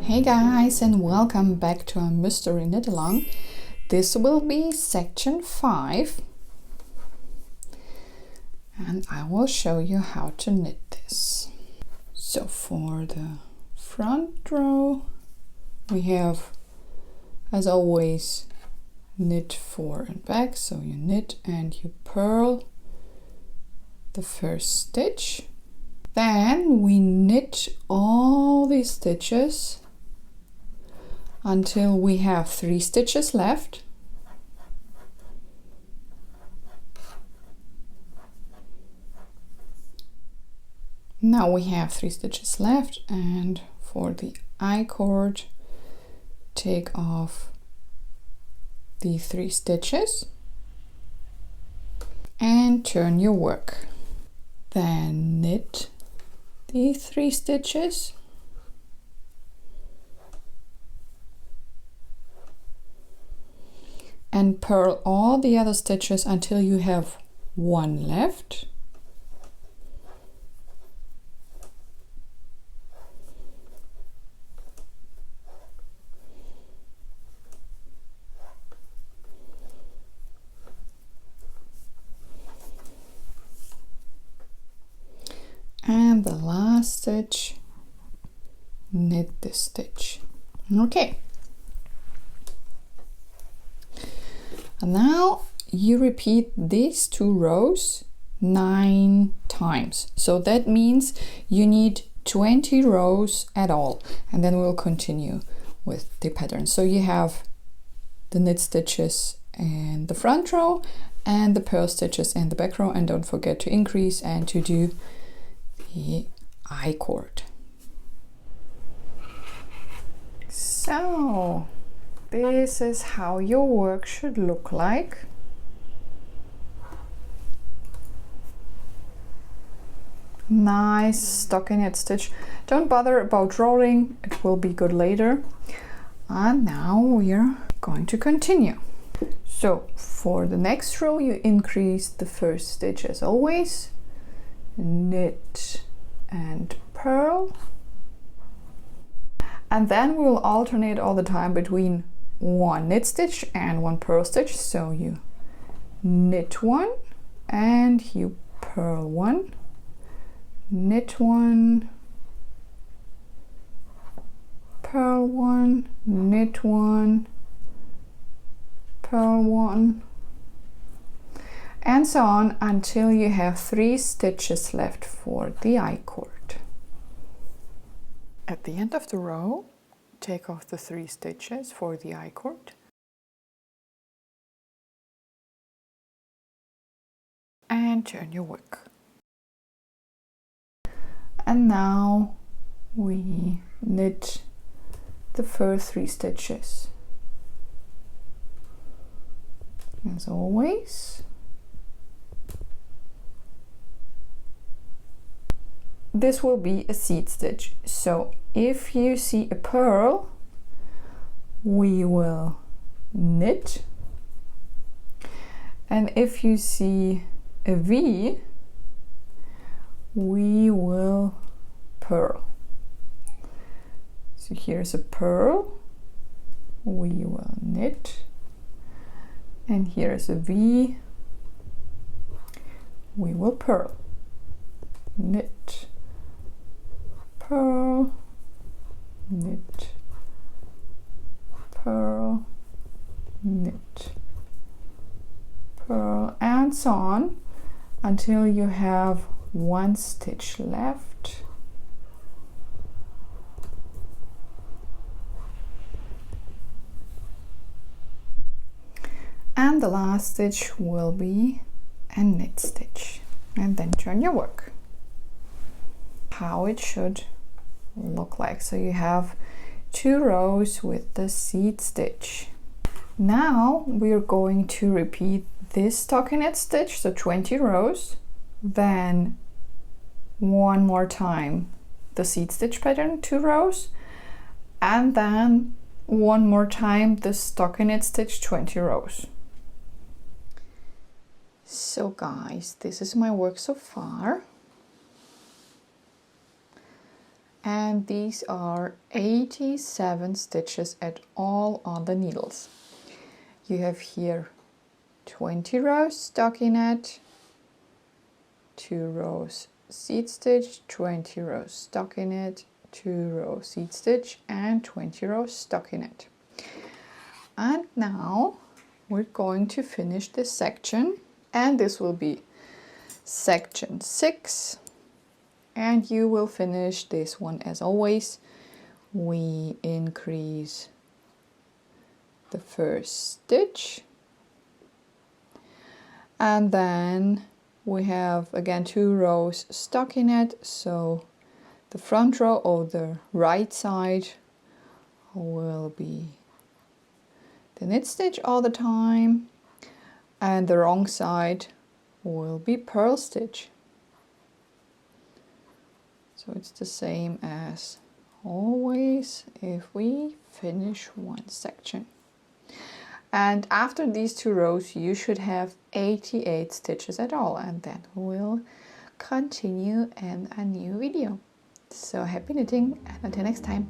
Hey guys, and welcome back to a mystery knit along. This will be section 5 and I will show you how to knit this. So for the front row we have, as always, knit forward and back. So you knit and you purl the first stitch, then we knit all these stitches until we have 3 stitches left. Now we have 3 stitches left, and for the I-cord, take off the 3 stitches and turn your work. Then knit the 3 stitches and purl all the other stitches until you have 1 left. And the last stitch, knit this stitch. Okay. And now you repeat these 2 rows 9 times. So that means you need 20 rows at all. And then we'll continue with the pattern. So you have the knit stitches in the front row and the purl stitches in the back row. And don't forget to increase and to do the I-cord. So this is how your work should look like. Nice stockinette stitch. Don't bother about rolling, it will be good later. And now we're going to continue. So for the next row you increase the first stitch as always. Knit and purl, and then we will alternate all the time between 1 knit stitch and 1 purl stitch. So you knit 1 and you purl 1, knit 1, purl 1, knit 1, purl 1, and so on until you have 3 stitches left for the I-cord. At the end of the row, take off the 3 stitches for the I-cord and turn your work. And now we knit the first 3 stitches. As always, this will be a seed stitch. So if you see a purl, we will knit, and if you see a V, we will purl. So here's a purl, we will knit, and here's a V, we will purl, knit, purl, knit, purl, knit, purl, and so on until you have 1 stitch left. And the last stitch will be a knit stitch, and then turn your work. How it should look like. So you have 2 rows with the seed stitch. Now we're going to repeat this stockinette stitch, so 20 rows, then 1 more time the seed stitch pattern, 2 rows, and then 1 more time the stockinette stitch, 20 rows. So guys, this is my work so far. and these are 87 stitches at all on the needles. You have here 20 rows stockinette, 2 rows seed stitch, 20 rows stockinette, 2 rows seed stitch, and 20 rows stockinette. And now we're going to finish this section, and this will be section 6, and you will finish this one as always. We increase the first stitch, and then we have again 2 rows stockinette, so the front row or the right side will be the knit stitch all the time, and the wrong side will be purl stitch. So it's the same as always if we finish one section. And after these 2 rows you should have 88 stitches at all, and then we'll continue in a new video. So happy knitting, and until next time.